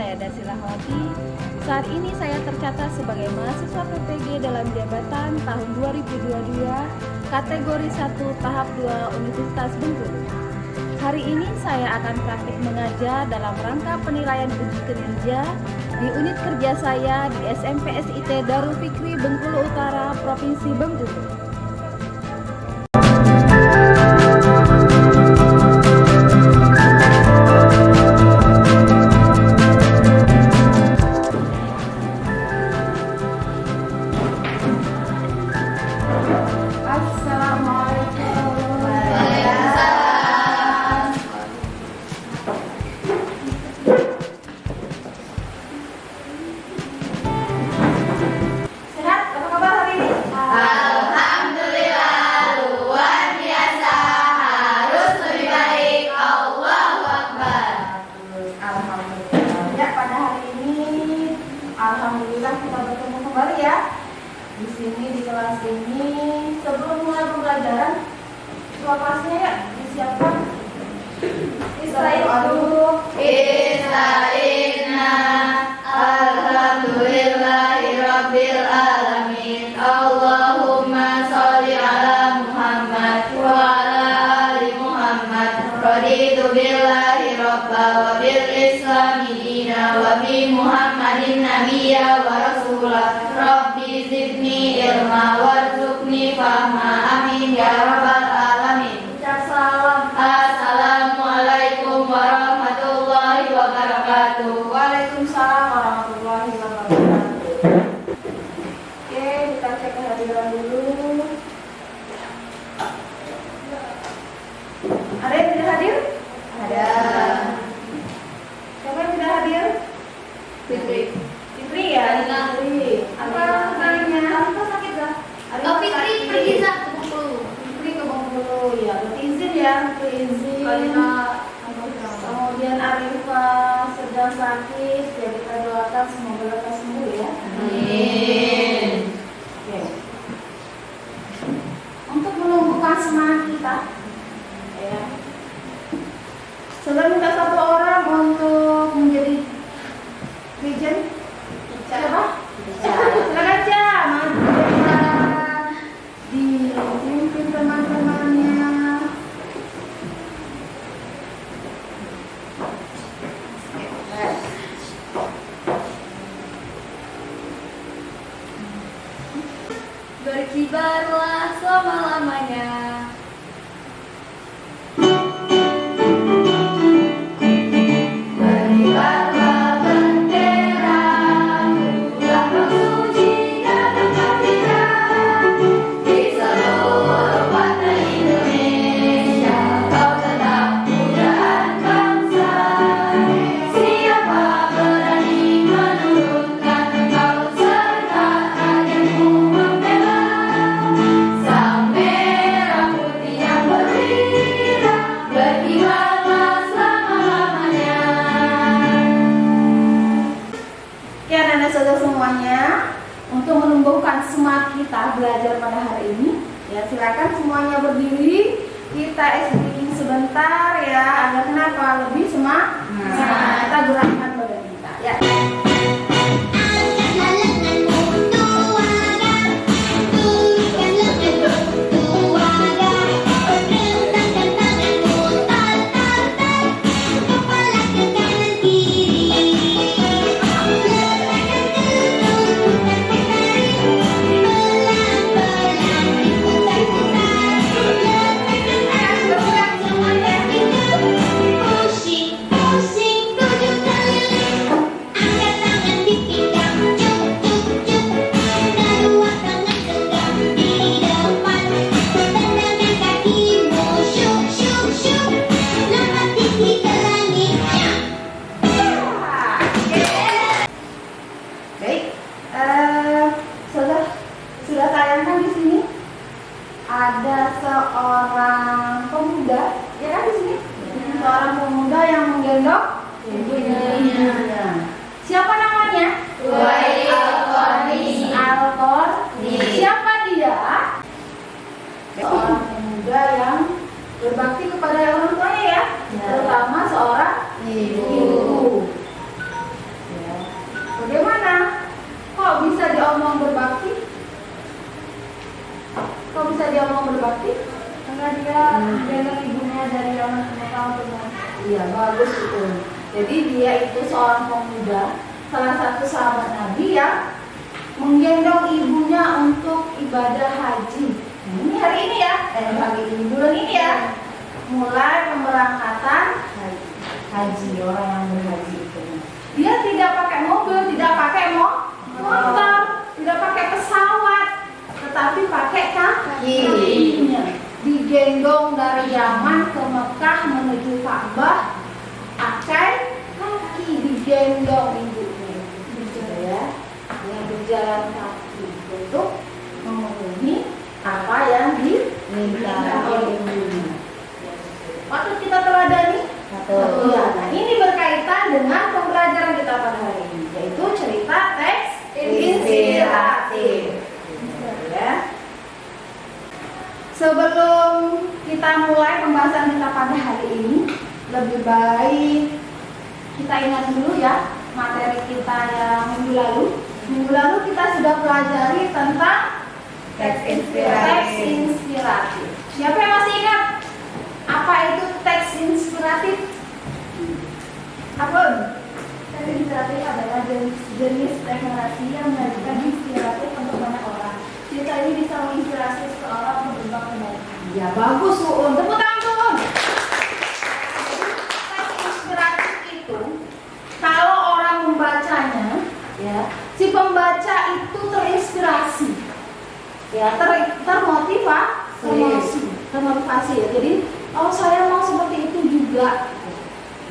saya Dasila Hawati. Saat ini saya tercatat sebagai mahasiswa PPG dalam jabatan tahun 2022, kategori 1 tahap 2 Universitas Bengkulu. Hari ini saya akan praktik mengajar dalam rangka penilaian uji kinerja di unit kerja saya di SMP SIT Darul Fikri Bengkulu Utara, Provinsi Bengkulu. Alhamdulillah kita bertemu kembali ya di sini di kelas ini. Sebelum mulai pembelajaran, ketua kelasnya ya disiapkan. Israel dulu. Israilna alhamdulillahirabbil alamin. Allahumma sholli ala Muhammad wa ala ali Muhammad. Raditu billahi rabba wa bil islami dina wa bi Muhammadin nabiyya wa rasulah. Rabbi zidni ilma warzuqni fahma. Amin ya rabbal alamin. Ucap salam. Assalamualaikum warahmatullahi wabarakatuh. Waalaikumsalam warahmatullahi wabarakatuh. Oke, kita cek kehadiran dulu. Ada yang tidak hadir? Ada Siapa yang tidak hadir? Fitri. Fitri ya? Fitri. Apa namanya? Apa sakit gak? Oh, Fitri pergi ke Bengkulu. Fitri ke Bengkulu ya. Berarti izin ya, izin. Kemudian Arifa sedang sakit, ya kita doakan semoga lekas sembuh ya. Amin. Oke. Untuk menumbuhkan semangat kita, ya. Sudah minta satu orang untuk menjadi region. Siapa? Silakan aja, maju ya. Dipimpin teman-temannya. Berkibarlah selama-lamanya. Berkibarlah bendera, lambang suci dan gembira di seluruh warna Indonesia. Kau tetap pujaan bangsa. Siapa berani menurunkan engkau serta ajarmu membela sang merah putih yang berwibawa. Berkibarlah selama-lamanya. Oke, anak-anak saudara semuanya, untuk menumbuhkan semangat kita belajar pada hari ini, ya silakan semuanya berdiri. Kita speaking sebentar ya, agar kenapa lebih semangat. Kita gerakkan badan kita ya. Pusing, pusing, 7 kali dia menggendong ibunya dari Yaman ke Mekah untuk iya bagus itu. Jadi dia itu seorang pemuda, salah satu sahabat Nabi yang menggendong ibunya untuk ibadah haji. Nah, ini hari ini ya, hari ini bulan ini ya, mulai pemberangkatan haji orang yang berhaji itu. Dia tidak pakai mobil, tidak pakai motor, tidak pakai pesawat, tetapi pakai kakinya. Digendong dari Yaman ke Mekah menuju Ka'bah, pakai kaki digendong ibunya, ya, yang berjalan kaki untuk memenuhi apa yang diminta oleh ibunya. Patut kita teladani. Ya, nah ini berkaitan dengan pembelajaran kita pada hari ini, yaitu cerita teks inspiratif. Ya. Sebelum kita mulai pembahasan kita pada hari ini, lebih baik kita ingat dulu ya materi kita yang minggu lalu. Minggu lalu kita sudah pelajari tentang teks inspiratif. Siapa yang masih ingat apa itu teks inspiratif? Apa? Teks inspiratif adalah jenis teks narasi yang menjadikan inspiratif untuk banyak orang. Cerita ini bisa menginspirasi seseorang untuk berubah kebaikan. Ya bagus, Uun. Tepuk tangan, Uun. Teks inspiratif itu kalau orang membacanya, ya, si pembaca itu terinspirasi, ya, termotivasi ya. Jadi, oh saya mau seperti itu juga,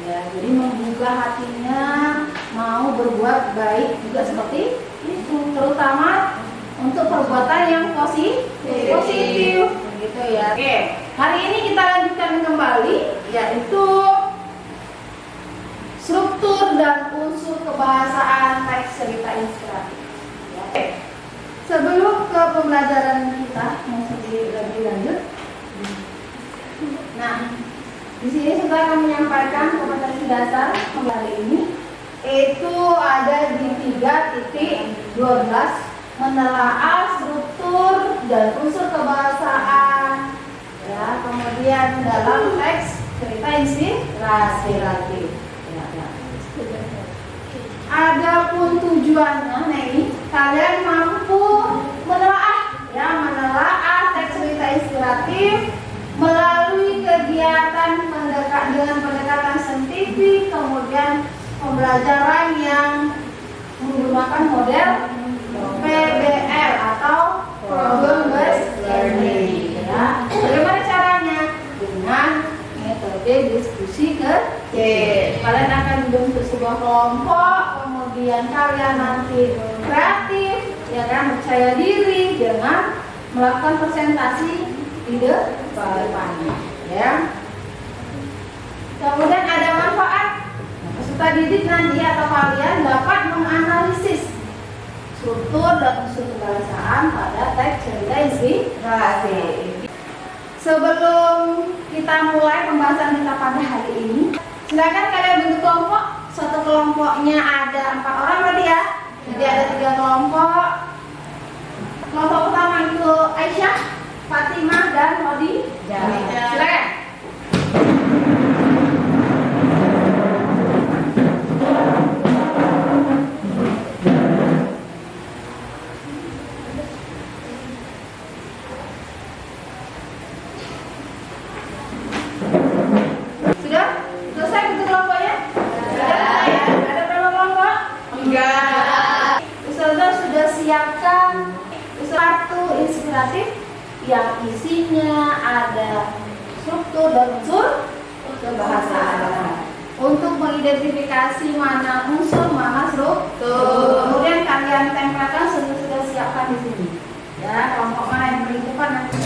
ya. Jadi menggugah hatinya, mau berbuat baik juga seperti itu, terutama untuk perbuatan yang positif, gitu ya. Oke, hari ini kita lanjutkan kembali, yaitu struktur dan unsur kebahasaan teks cerita inspiratif. Ya. Sebelum ke pembelajaran kita yang lebih lanjut, nah di sini sudah akan menyampaikan kompetensi dasar kembali ini, itu ada di 3.12. Menelaah struktur dan unsur kebahasaan, ya, kemudian dalam teks cerita inspiratif. Ya. Adapun tujuannya, nah ini kalian mampu menelaah teks cerita inspiratif melalui kegiatan dengan pendekatan saintifik, kemudian pembelajaran yang menggunakan model PBL atau Problem Based Learning. Ya. Bagaimana caranya? Dengan metode diskusi kecil. Kalian akan membentuk sebuah kelompok, kemudian kalian nanti kreatif, ya kan, percaya diri dengan melakukan presentasi ide depannya. Ya. Kemudian ada manfaat. Peserta didik nanti atau kalian dapat menganalisis struktur dan unsur kebahasaan pada teks cerita inspiratif. Sebelum kita mulai pembahasan kita pada hari ini, silakan kalian bentuk kelompok. Satu kelompoknya ada 4 orang berarti ya. Jadi ada 3 kelompok. Kelompok pertama itu Aisyah, Fatimah, dan Rodi. Silakan. Siapkan satu inspiratif yang isinya ada struktur dan unsur kebahasaan untuk mengidentifikasi mana unsur mana struktur. Kemudian kalian tempelkan sudah siapkan di sini. Ya, kelompok mana yang paling cepat nanti.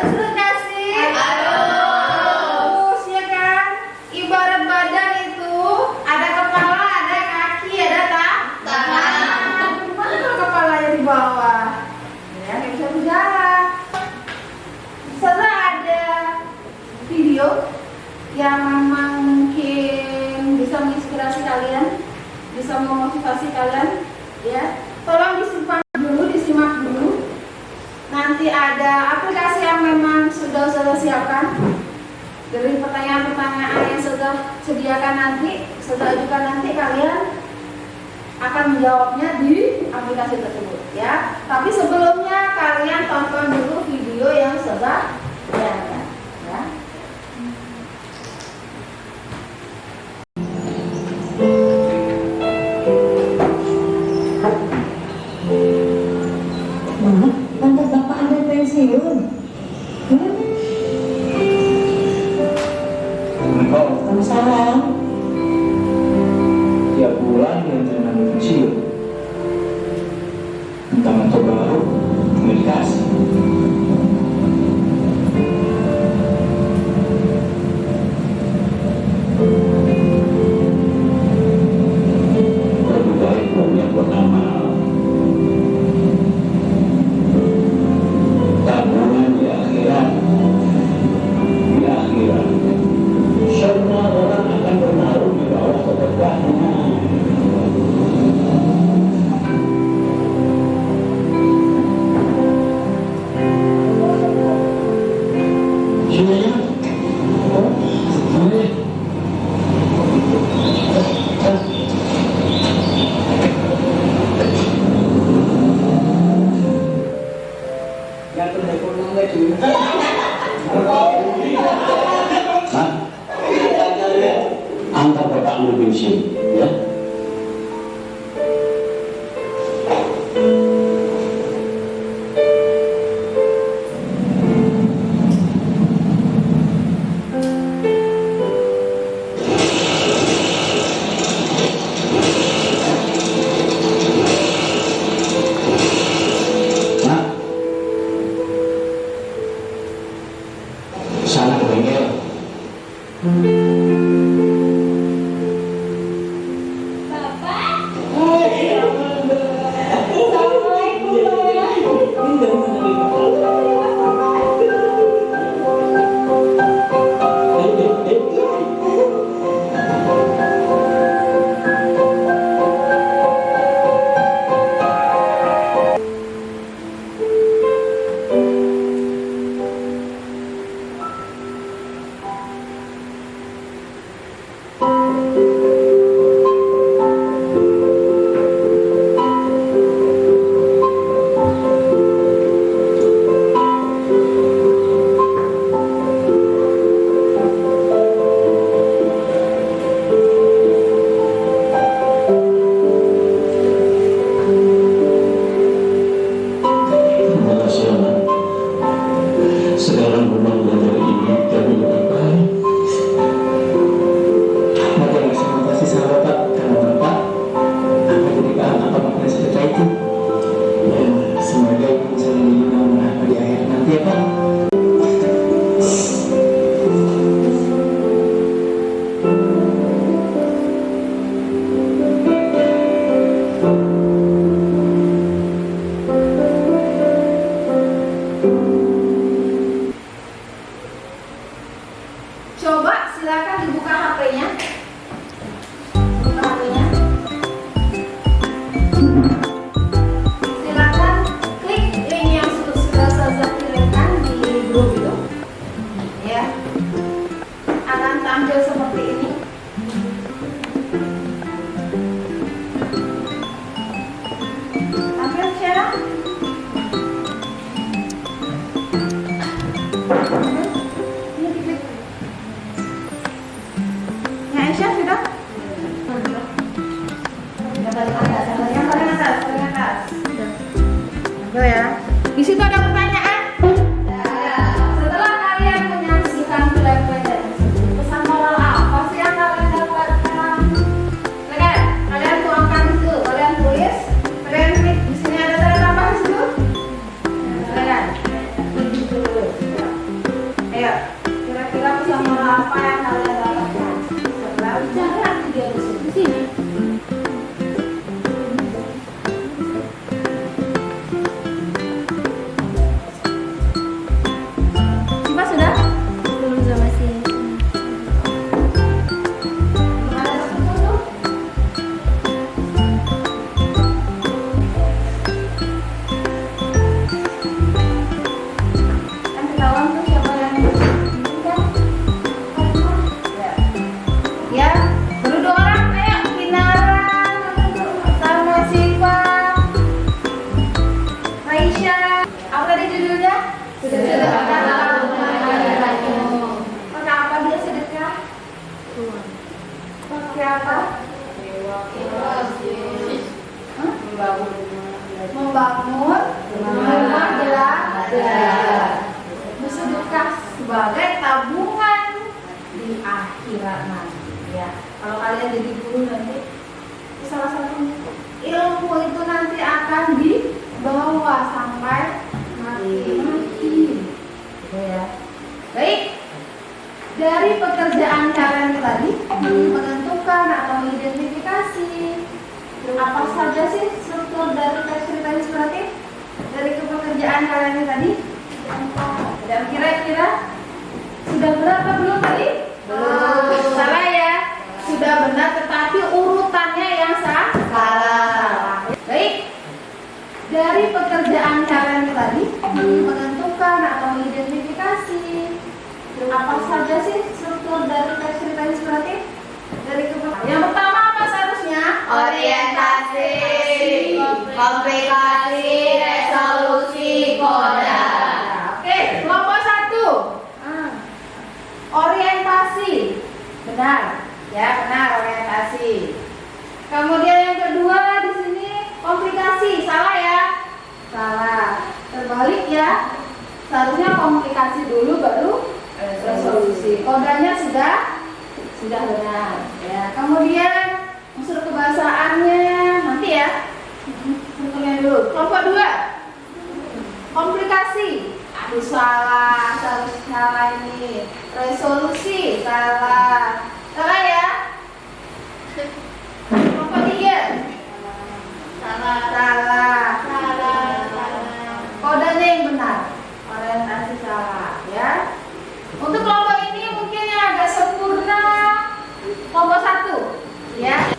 Seru nggak sih? Aduh. Ya kan? Ibarat badan itu ada kepala, ada kaki, ada tangan. Gimana kalau kepalanya di bawah? Ya, nggak bisa berjalan. Setelah ada video yang memang mungkin bisa menginspirasi kalian, bisa memotivasi kalian, ya. Tolong disimpan dulu, disimak dulu. Nanti ada aplikasi yang memang sudah saya siapkan dari pertanyaan-pertanyaan yang sudah sediakan nanti, sudah ajukan nanti, kalian akan menjawabnya di aplikasi tersebut, ya. Tapi sebelumnya kalian tonton dulu video yang sudah ada, ya. Tante bapak ada pensiun. Salam. Tiap bulan yang jangan kecil tentang motor baru nggak dikasih. Lebih baik punya buat amal, tabungan di akhirat. Di akhirat semua orang akan bernaruh di bawah keberkahannya. Sini ya. Sini. Yang telepon nggak juga. Antar bapak lu bensin, ya. Nah, sana ke bengkel. Sekarang rumah dari ini jadi lebih baik. Maka terima kasih sama Bapak karena Bapak akan jadi paham apa makna cerita itu. Ya, semoga Ibu bisa menjadi nama di akhir nanti ya Pak. Coba silakan dibuka HP-nya. Buka HP-nya. Silakan klik link yang sudah saya kirimkan di grup itu. Ya. Akan tampil seperti ini. Tampil share. Ini diklik. Ya, Aisyah sudah? Yang paling atas, yang paling atas, paling atas. Ayo ya. Di situ ada pertanyaan. Setelah kalian menyaksikan film pendek tersebut, pesan moral apa sih yang kalian dapatkan? Kalian tuangkan di situ, kalian tulis, kalian klik di sini ada tanda tambah di situ. Kalian klik di situ. sebagai tabungan di akhirat nanti ya. Kalau kalian jadi guru nanti, salah satu ilmu itu nanti akan dibawa sampai mati gitu ya. Baik, dari pekerjaan kalian tadi menentukan atau mengidentifikasi apa saja sih struktur dari teks cerita inspiratif dari pekerjaan kalian tadi. Dan kira-kira sudah benar atau belum tadi? Belum. Salah ya? Sudah benar, tetapi urutannya yang salah. Baik. Dari pekerjaan kalian tadi menentukan atau mengidentifikasi apa saja sih struktur dari teks cerita inspiratif dari yang pertama apa seharusnya? Orientasi, komplikasi, resolusi, koda. Oke, kelompok 1. Orientasi. Benar. Ya, benar orientasi. Kemudian yang kedua di sini komplikasi. Salah ya? Salah. Terbalik ya. Seharusnya komplikasi dulu baru resolusi. Kodanya sudah benar. Ya. Kemudian unsur kebahasaannya nanti ya. Tentunya dulu. Kelompok 2. Komplikasi. Aduh salah ini. Resolusi salah. Salah ya? Kelompok 3. Salah. Kodanya yang benar. Orientasi salah ya. Untuk kelompok ini mungkin yang agak sempurna kelompok 1 ya.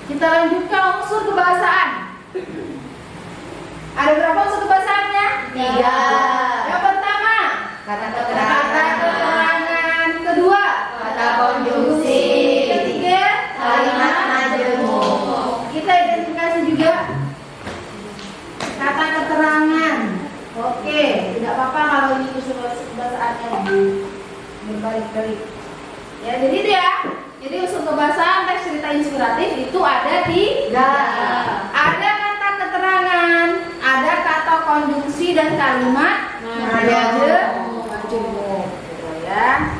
Kita lanjutkan unsur kebahasaan. Ada berapa unsur kebahasaannya? 3. Yang pertama, Kata kata keterangan, keterangan. Kedua, kata konjungsi, ketiga, kalimat majemuk. Kita identifikasi juga kata keterangan. Oke, tidak apa-apa kalau ini unsur kebahasaannya berbalik-balik. Ya, jadi itu ya. Jadi unsur kebahasaan teks cerita inspiratif itu ada 3. Ada kata keterangan, ada kata konjungsi dan kalimat majemuk. Gitu ya.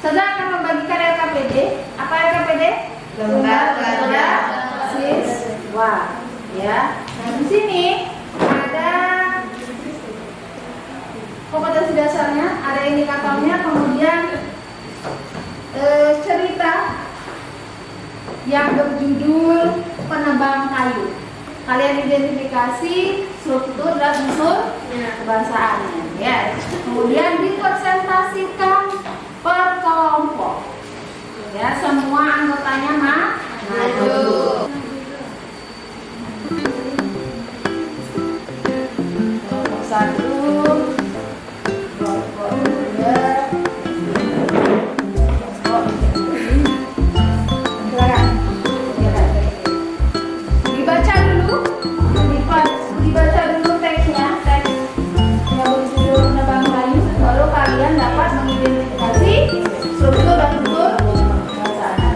Saya akan membagikan LKPD. Apa LKPD? Lembar kerja siswa. Ya. Nah, di sini ada kompetensi dasarnya, ada indikatornya, kemudian cerita yang berjudul penebang kayu. Kalian identifikasi struktur dan unsur kebahasaannya ya. Kemudian dipresentasikan per kelompok. Ya, semua anggotanya maju. Kelompok 1, kelompok 2, kelompok 3. Silakan. Dibaca dulu, dibaca dulu teksnya, teks yang berjudul penebang kayu, baru kalian dapat mengidentifikasi struktur dan unsur kebahasaan.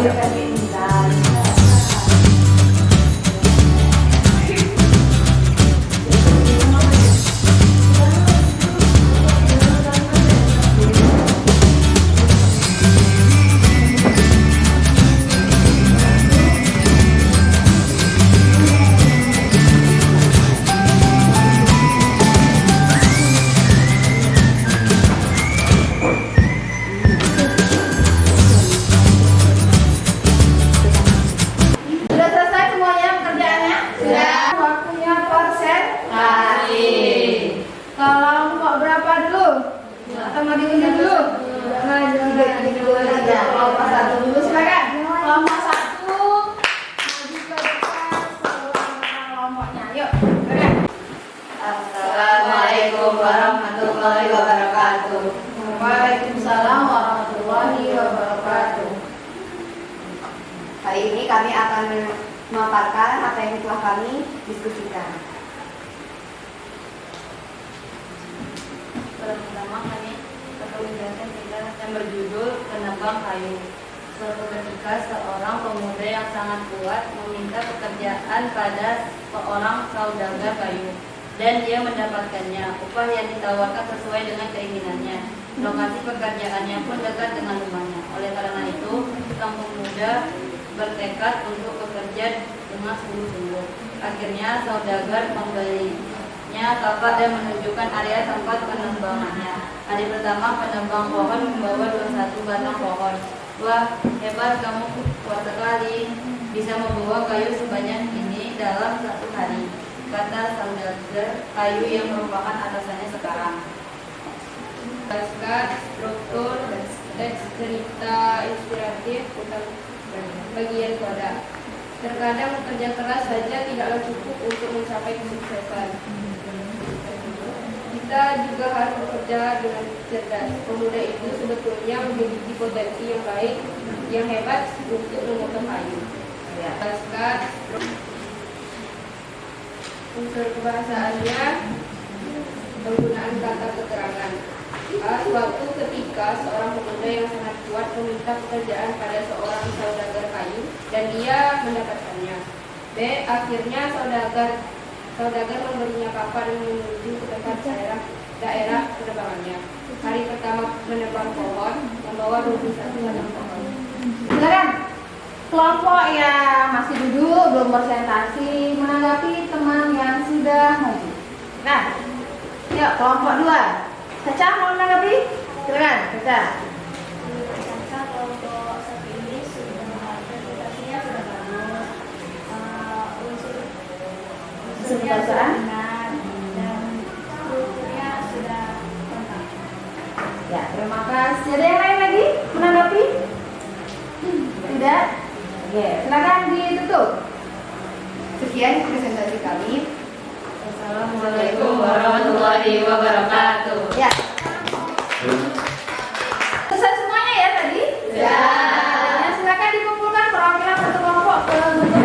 ambil kakek Intan. Sudah selesai semuanya pekerjaannya? Sudah. Waktunya presentasi. Kelompok berapa dulu? Atau mau diundi dulu? Kelompok satu dulu silakan. Kelompok satu maju ke depan seluruh kelompoknya. Yuk, silakan. Assalamualaikum warahmatullahi wabarakatuh. Waalaikumsalam warahmatullahi wabarakatuh. Hari ini kami akan memaparkan apa yang telah kami diskusikan. Pertama kami akan menjelaskan cerita yang berjudul Penebang Kayu. Suatu ketika seorang pemuda yang sangat kuat meminta pekerjaan pada seorang saudagar kayu dan dia mendapatkannya. Upah yang ditawarkan sesuai dengan keinginannya. Lokasi pekerjaannya pun dekat dengan rumahnya. Oleh karena itu, sang pemuda bertekad untuk bekerja dengan sungguh-sungguh. Akhirnya saudagar membelinya tapak dan menunjukkan area tempat penebangannya. Hari pertama penebang pohon membawa 21 batang pohon. Wah, hebat kamu, kuat sekali, bisa membawa kayu sebanyak ini dalam satu hari, kata saudagar kayu yang merupakan atasannya sekarang. Pasca struktur teks cerita inspiratif tentang bagian koda. Terkadang kerja keras saja tidaklah cukup untuk mencapai kesuksesan. Kita juga harus bekerja dengan cerdas. Pemuda itu sebetulnya memiliki potensi yang baik, yang hebat untuk memotong kayu. Pasca unsur kebahasaannya, penggunaan kata keterangan. Suatu ketika seorang pemuda yang sangat kuat meminta pekerjaan pada seorang saudagar kayu dan dia mendapatkannya. B. Akhirnya saudagar memberinya kapal dan menuju ke tempat daerah penebangannya. Hari pertama menebang pohon membawa 21 batang pohon. Silakan. Kelompok yang masih duduk belum presentasi menanggapi teman yang sudah maju. Nah, yuk kelompok 2. Caca mau menanggapi? Silakan, Caca. Kelompok satu ini sudah presentasinya sudah bagus, unsurnya sudah benar dan strukturnya sudah lengkap. Ya, terima kasih. Ada yang lain lagi menanggapi? Tidak? Oke, silakan ditutup. Sekian presentasi kami. Assalamualaikum warahmatullahi wabarakatuh. Ya. Selesai semuanya ya tadi? Ya, silakan dikumpulkan perwakilan satu kelompok ke kelompok 2.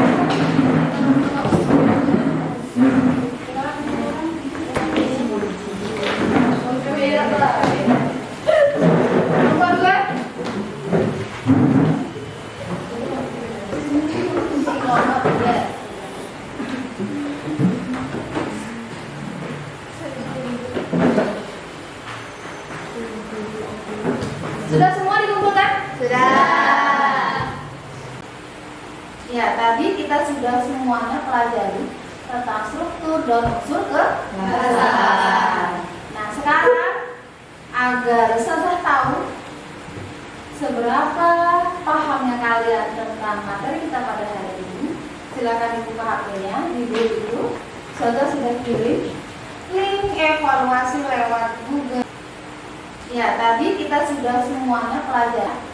Sudah semua dikumpulkan? Sudah. Ya, tadi kita sudah semuanya pelajari tentang struktur dan unsur kebahasaan. Nah, sekarang agar sudah tahu seberapa pahamnya kalian tentang materi kita pada hari ini, silakan dibuka HP-nya, di dulu. Saudara sudah kirim link evaluasi lewat Google. Ya, tadi kita sudah semuanya pelajari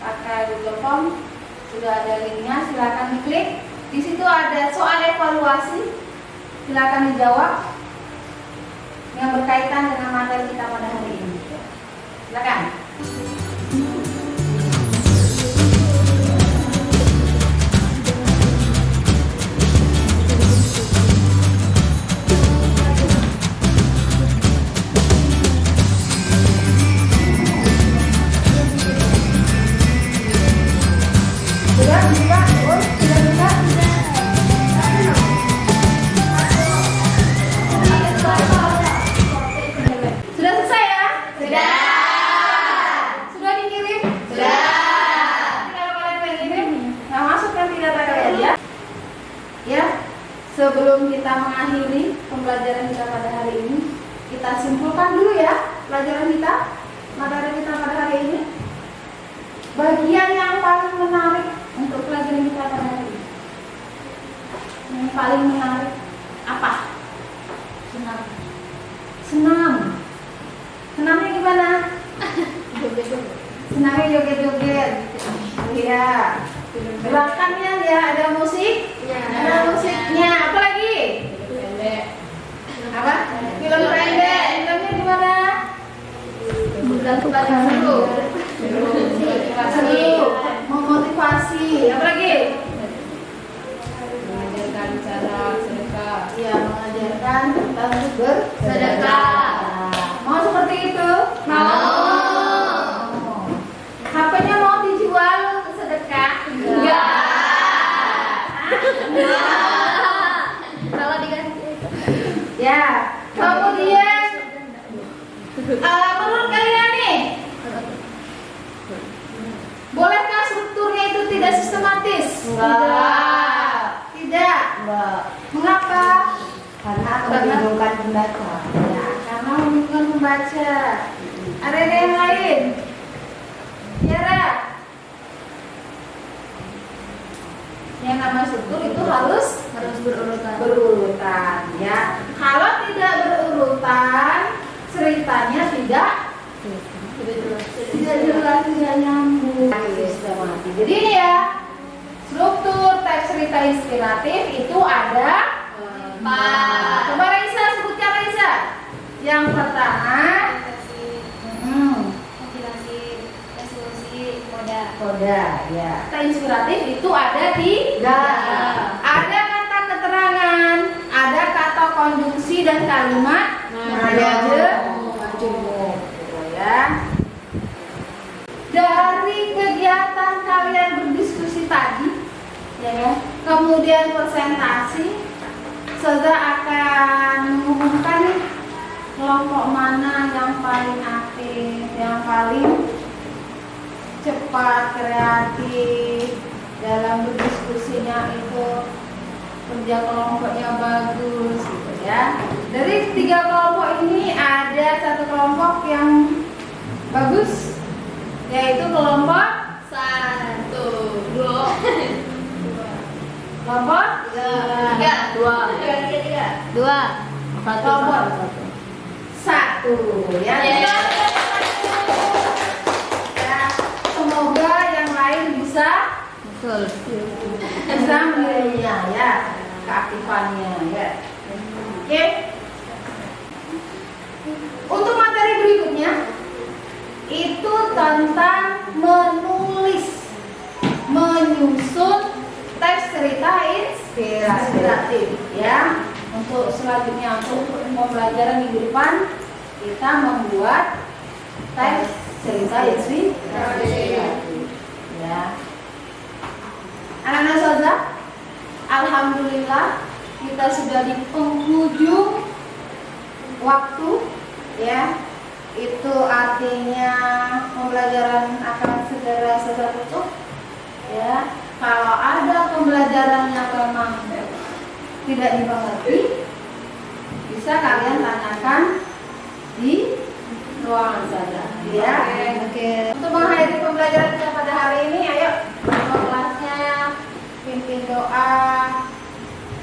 pakai Google Form, sudah ada linknya, silakan diklik. Di situ ada soal evaluasi, silakan dijawab yang berkaitan dengan materi kita pada hari ini. Silakan. sebelum kita mengakhiri pembelajaran kita pada hari ini, kita simpulkan dulu ya pelajaran kita, materi kita pada hari ini. Bagian yang paling menarik untuk pelajaran kita pada hari ini, yang paling menarik apa? Senam. Senam. Senamnya gimana? Senamnya joget-joget. Iya. Gerakannya ya ada musik, ada musiknya. Apa lagi? Apa? Film pendek. Filmnya gimana? Seru. Memotivasi. Apa lagi? Mengajarkan cara sedekah. Ya, mengajarkan tentang Sedekah. Mau seperti itu? Mau. HP-nya mau dijual untuk sedekah? Enggak. Kalau dikasih. Ya. Kemudian menurut kalian nih, bolehkah strukturnya itu tidak sistematis? Tidak. Mengapa? Karena akan membingungkan pembaca. Ya, karena membingungkan membaca. Ada yang lain? Tiara. Yang namanya struktur itu harus berurutan ya. Kalau tidak berurutan, ceritanya tidak jelas, tidak nyambung. Sistematis. Jadi ini ya, struktur teks cerita inspiratif itu ada 4. Coba Raisa, sebutkan Raisa. Yang pertama, koda ya. Kata inspiratif itu ada 3. Ada kata keterangan, ada kata konjungsi dan kalimat majemuk ya. Dari kegiatan kalian berdiskusi tadi ya, kemudian presentasi, Saza akan mengumumkan nih kelompok mana yang paling aktif, yang paling cepat, kreatif dalam berdiskusinya, itu kerja kelompoknya bagus gitu ya. Dari 3 kelompok ini ada 1 kelompok yang bagus, yaitu kelompok 1, 2, kelompok 3, 2, kelompok 1 ya. Ya. Semoga yang lain bisa melihatnya ya, keaktifannya ya. Oke. Untuk materi berikutnya itu tentang menyusun teks cerita inspiratif ya. Untuk selanjutnya, untuk pembelajaran minggu depan, kita membuat teks cerita inspiratif ya. Anak-anak Saza, alhamdulillah kita sudah di penghujung waktu ya. Itu artinya pembelajaran akan segera selesai tutup ya. Kalau ada pembelajaran yang memang tidak dimengerti, bisa kalian tanyakan di ruangan saja ya. Oke. Untuk mengakhiri pembelajaran kita pada hari ini, ayo ketua kelasnya pimpin doa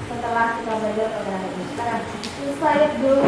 setelah kita belajar pada hari ini. Sekarang saya dulu.